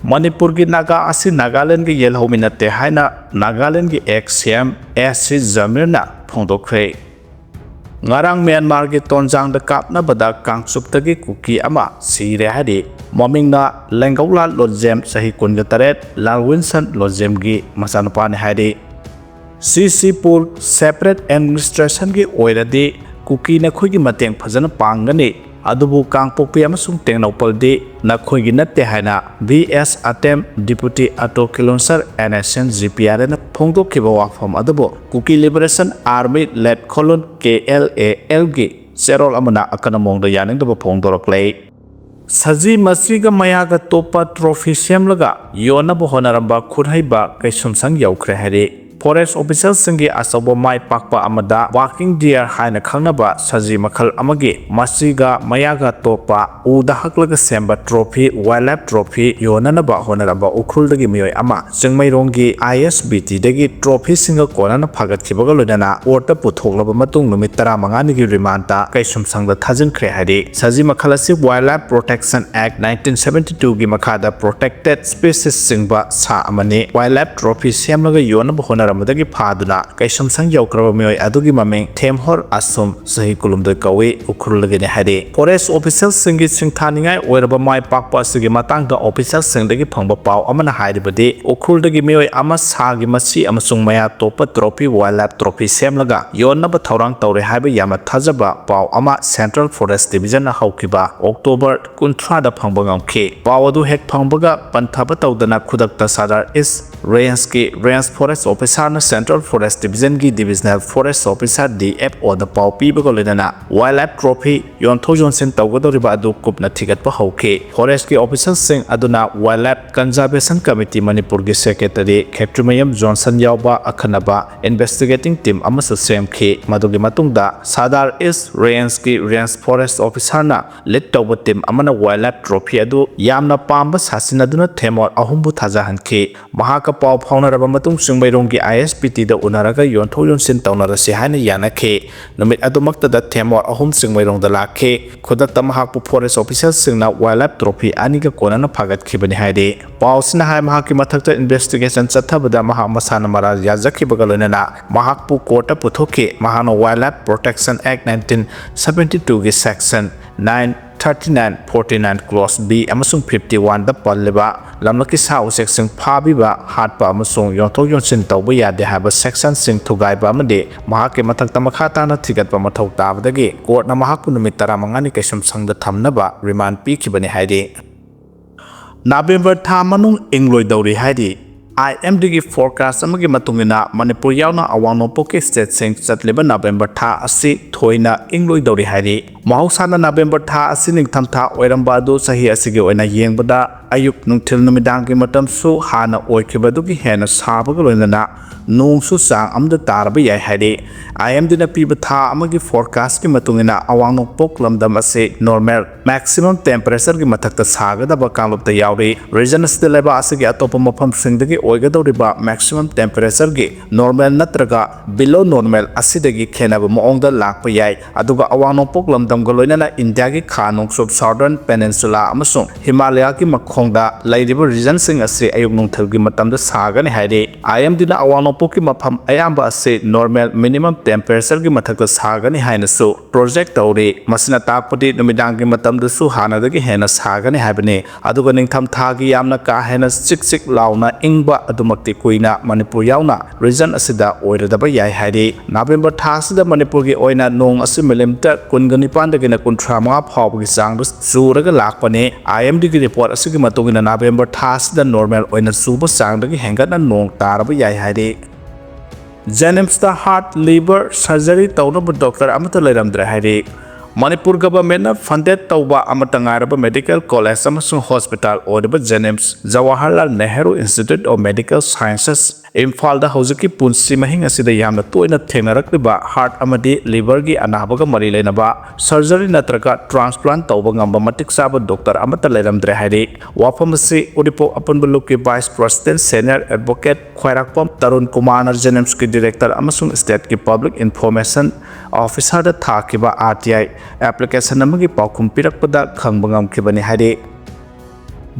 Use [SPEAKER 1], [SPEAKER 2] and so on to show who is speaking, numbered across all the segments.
[SPEAKER 1] Manipur ki Naga asi Nagaland ki yelhomi nate haina Nagaland ki ex-CM S.C. Zamirna phongdokre. Ngarang Myanmar ki tonjang da Kapnabada kangsupta ki Kuki ama Sire hadi momingna Lenggaula Lodjem sahi Kunjataret Lalwinson Lodjem ki masanupani hadi. CC Pool Separate Administration ki oiradi Kuki na khoi ki mateng phajana pangani adubu kangpokpi amasung tengnopaldi na khoi gi natte haina VS Atem Deputy Ato Kilonsar Nscn GPR na phongdokkiba wakfam adubu Kuki Liberation Army led colon KLAL gi serol amana akanamongda yaningdaba phongdoraklei. Saji masiga mayaga topa trophy semlaga yonabu honaramba khurhaiba kaisumsang yaukre hari. Forest officials singi asobo mai pakpa amada walking deer haina khangnaba saji makhal amagi masiga mayaga topa uda haklaga semba trophy wildlife trophy yonanaba honaraba ukhruldagi miyoi ama jingmairongi ISBT dagi trophy singa konana phagatkibaga loinana orta puthoklaba matung numit 15 nigi rimanta kaisumsangda thajinkhre hari. Saji makhal asi Wildlife Protection Act 1972 gi makhada protected species singba sa amani wildlife trophy semlaga yonaba honaraba Madagi Paduna, Kaishamsang Yokrami, Adugi Maming, Temhor Asum, Sahi Kulum the Kawi, Ukurlagin Hadi. Forest officers singing Singtania, wherever my papa Sigimatanga officers sing the Pamba Pau, Amana Hidibadi, Ukurlagi Mio Amas Hagi Masi, Amasung Maya Topa Trophy, Wildlife Trophy Semlaga, Yonaba Taurang Tauri Habi Yama Tazaba, Pau Ama Central Forest Division Haukiba, October Kuntrada Pambangam K. Pawadu Hek Pambaga, Pantabata Dana Kudakta Sadar is Rainski, Rains Forest Officer. Central Forest Division ki Divisional Forest Officer DF or the Pau Pibakolina Wildlife Trophy Yonto Johnson Togodoriba Adu Kupna Ticket Pahoke Forest ki officers sing Aduna Wildlife Conservation Committee Manipur ki Secretary Captain Johnson Yauba Akanaba Investigating Team Amasu SMK Madugi Matungda Sadar is Rainski Rains Forest Officer na Lit Toba Team Amana Wildlife Trophy Adu Yamna Pambas Hasinaduna Temor Ahumbu Tazahanke Mahaka Pau Pauna Rabamatung Sungbayrongi ISPT da unaraga yontho yonsin tawnarasi haina yanake numit adumakta da temor ahum singmairong da lakhe khudakta mahakpu forest officers singna wildlife trophy aniga konana phagat khibani haide pausina hai mahaki mathakta investigation chathabada mahak masana mara yajakhibaga loinana mahakpu kota puthoke mahano Wildlife Protection Act 1972 gi section 939 49 clause B amasung 51 da palleba lamlaki sau section phabiba hatpa amasung yonthok yonsin tawba yade haba section sing thugaiba amade mahake mathakta makhata na thigatpa mathau tabadagi court na mahakpu numit 15 ni kaisum sangda thamnaba remand pikhibani haide November tha manung ingloi dauri haide IMD ki forecast amagi matungina Manipur yauna awangno poke state sing chatleba November tha asi thoina ingloi dauri haide mahausana November tha asi ningtham tha oiramba do sahi asigi oina yengbada ayuk nungthil numidang ki matam su hana oikhibadu ki hena sabaga loinana nungsu sang amda tarba yai haide IMD na piba tha amagi forecast ki matungina awangno pok lamdam ase normal maximum temperature ki mathakta sagada ba kanglopta yauri region asde leba asigi atopa mafam singdagi oigadoriba maximum temperature gi normal natraga below normal asidagi khenaba moongda lakpa yai aduga awangno pok lamdam ga loinana India gi khanung sub southern peninsula amasung Himalaya ki makhongda laidiba region sing ase ayuk nungthil gi matamda sagani haide IMD na awangno poki mafam ayamba ase normal minimum temperature gi mathakta sagani haina su project tawri masina takpati numidang gi matamda su hanadagi hena sagani haibane aduga ningtham thagi yamna ka hena chik launa ingba adumakti kuina Manipur yauna region asida oiradaba yai haide November thasida Manipur gi oina nong ase millimeter 19 dagina 35 phawgi chang suraga lakpane IMD gi report asigi matungina November thasida normal oina suba chang dagi hengatna nong taraba yai haide Jennings the heart liver surgery taunaba doctor amata leiramdra haide Manipur government funded tauba amata ngaraba medical college amasung hospital odaba Jennings Jawaharlal Nehru Institute of Medical Sciences Imphal da hojiki punsi mahing asida yamna toina thengnarakliba heart amadi liver gi anabaga mari leinaba surgery natraga transplant tauba ngamba matik saba doctor amata leiramdre haide wafamasi odipo apanbuluki vice president senior advocate khwairakpam Tarun Kumar Jennings ki director amasung state ki public information officer da thakiba RTI application amagi paukhum pirakpada khangbangam khibani haide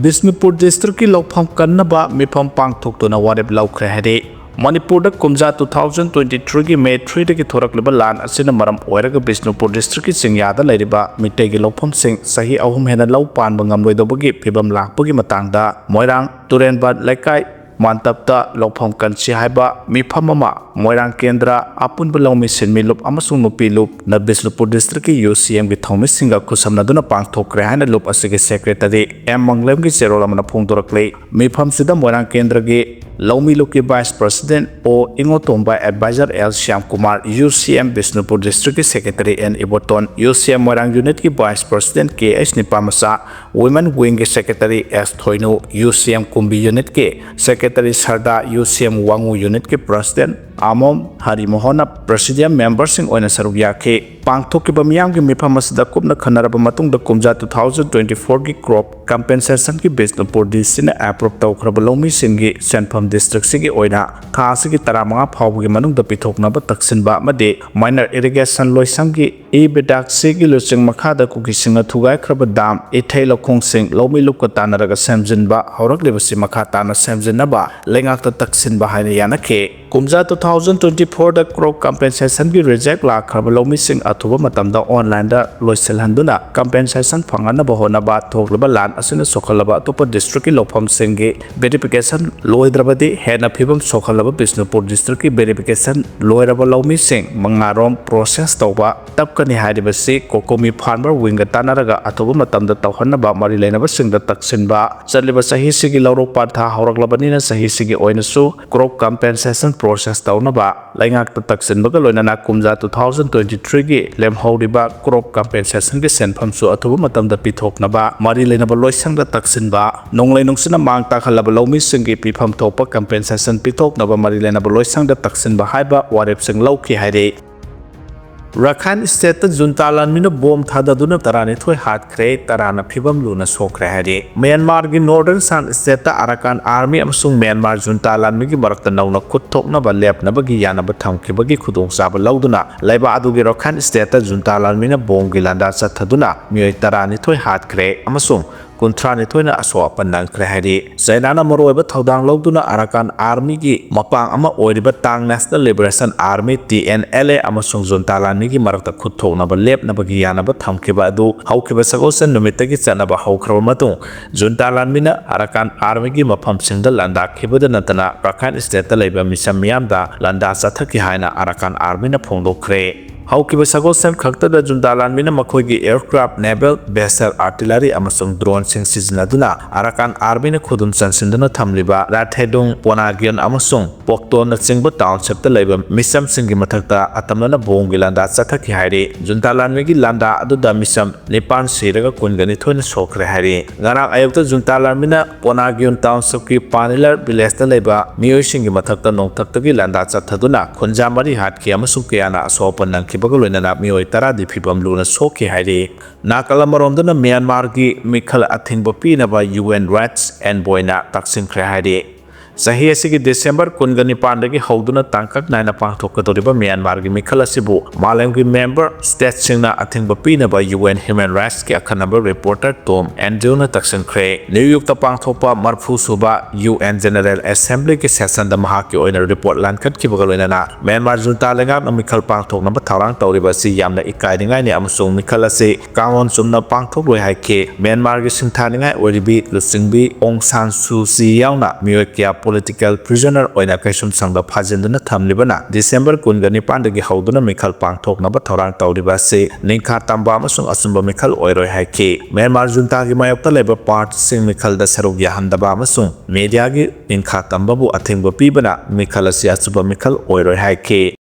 [SPEAKER 1] Bisnupur district ki lokpham kannaba mifam pangthoktuna warep laukhre hade Manipur da kumja 2023 ki May 3 da ki thorakleba lan asina maram oiraga Bisnupur district ki singyada lairiba mitte gi lokpham sing sahi ahum hena lau pan bangam loidobagi phibam lakpagi matangda moirang turenbad laikai Mantapta lokpham kanchi haiba mifam ama moirang kendra apun belawmi sinmi lup amasung nupi lup na Bisnupur district ki UCM gi thomi singa khusamna duna pangthokre haina lup asigi secretary M Manglem gi cherolamna phungdorakle mifam sida moirang kendra gi Lawmi Luki Vice President O Ingotomba Advisor L Shyam Kumar UCM Bisnupur District Secretary N Iboton UCM Moirang Unit ki Vice President K.S. Nipamasa Women Wing Secretary S Thoinu UCM Kumbi Unit ke Secretary Sarda UCM Wangu Unit ke President Amom Hari Mohona Presidium Members sing oina sarugya ke pangthokiba miyam gi mifam asida kupna khanaraba matungda kumja 2024 gi crop compensation ki Bisnupur district approve tawkhraba lawmi singi senpham district sigi oina tha sigi 15 phawgi manungda pithoknaba taksinba amade minor irrigation loisanggi ebedak sigi losing makhada kuki singa thugai khraba dam ethai lokhong sing lawmi lukka tanaraga semjinba haurakliba si makha tana semjinaba lengakta taksinba haina yana ke kumja 2024 da crop compensation gi reject la khraba lawmi sing athuba matamda online da loiselhanduna compensation phangana bahonaba thoklaba lan asina sokhalaba atopa district ki lopham singi verification loidrabadi hena phibam sokhalaba Bisnupur district ki verification loiraba lawmi sing mangarom process tawba tapkani haidibasi kokomi farmer wing tanaraga athuba matamda tawhanaba mari leinaba singda taksinba chaliba sahi sigi lawrok patha hawraklabanina sahi sigi oinasu crop compensation process tawnaba laingakta taksinbaga loinana kumja 2023 gi lemhoriba crop compensation gi senpham su athuba matamda pithoknaba mari leinaba loisangda taksinba nonglei nungsina mang takhalaba lawmi singi pifam thopa compensation pithoknaba mari leinaba loisangda taksinba haiba warep sing lawki haire Rakhine State junta lanmina bom thadaduna tarani thoi haikhre tarana phibam luna sokre hare Myanmar gi Northern San State Arakan Army amsung Myanmar junta lanmi gi marakta nauna khutthokna ba lepna bagi yana ba thamki bagi khudong saba lauduna laiba adugi Rakhine State junta lanmina bom gi landa chathaduna mioi tarani thoi haikhre amasung Kuntrani thoina aso panang khre hari Zainana moroiba thodang logduna Arakan Army gi mapang ama oiriba tang National Liberation Army TNLA amasung junta lanmi gi marakta khutthokna ba lepna bagi yana ba thamkiba adu haukiba sagosan numitagi chana ba haukhra matung junta lanmina Arakan Army gi mafam singda landa khibada natana Rakhine State laiba misam miyamda landa chathaki haina Arakan Army na phongdokhre Haukiba Sagosem Kakta da Jundalan Mina Makogi aircraft, naval, vessel, artillery, amasung drone sing sizinaduna Arakan Army na khudun sansindana thamliba Rathedung Ponagian amasung Pokton na singba township ta laiba misam singi mathakta atamna bongi landa chathaki hairi Jundalan megi landa aduda misam Nipan siraga kungani thoina sokre hairi Ngara ayukta Jundalan Mina Ponagian township ki Panilar village ta laiba miyoi singi mathakta nongthakta gi landa chathaduna Khunjamari hatki amasung kiyana asopan nang Bagulina mioi tara di phibam luna soki hairi nakala maromdana Myanmar gi mikhal athing bopi na ba UN Rights Envoy na taksin khre hairi Sahi asigi December kungani pandagi hauduna tangkak naina pangthokadoriba Myanmar gi mikhal asibu malem gi member state singna athing bopi na ba UN Human Rights ki akhanaba reporter Tom Andrew na taksin khre New York ta pangthopa marphu suba UN General Assembly ki session da mahaki oina report lankat ki bagaloina na Myanmar junta lenga na mikhal pangthok na ba tharang tawriba si yamna ikairingai ni amusung mikhal ase kangon sumna pangthok loi haike Myanmar gi singthaningai oribi lusingbi Aung San Suu Kyi yauna mioi kya political prisoner oina kaisum sangda phajinduna thamlibana December kungani pandagi hauduna mikhal pangthok na ba tharang tawriba se ningkha tamba amusung asumba mikhal oiroi haike Myanmar junta gi mayokta leba part sing mikhal da saruk yahandaba amusung media gi ningkha tamba bu athingba pibana mikhal ase asuba mikhal oiroi haike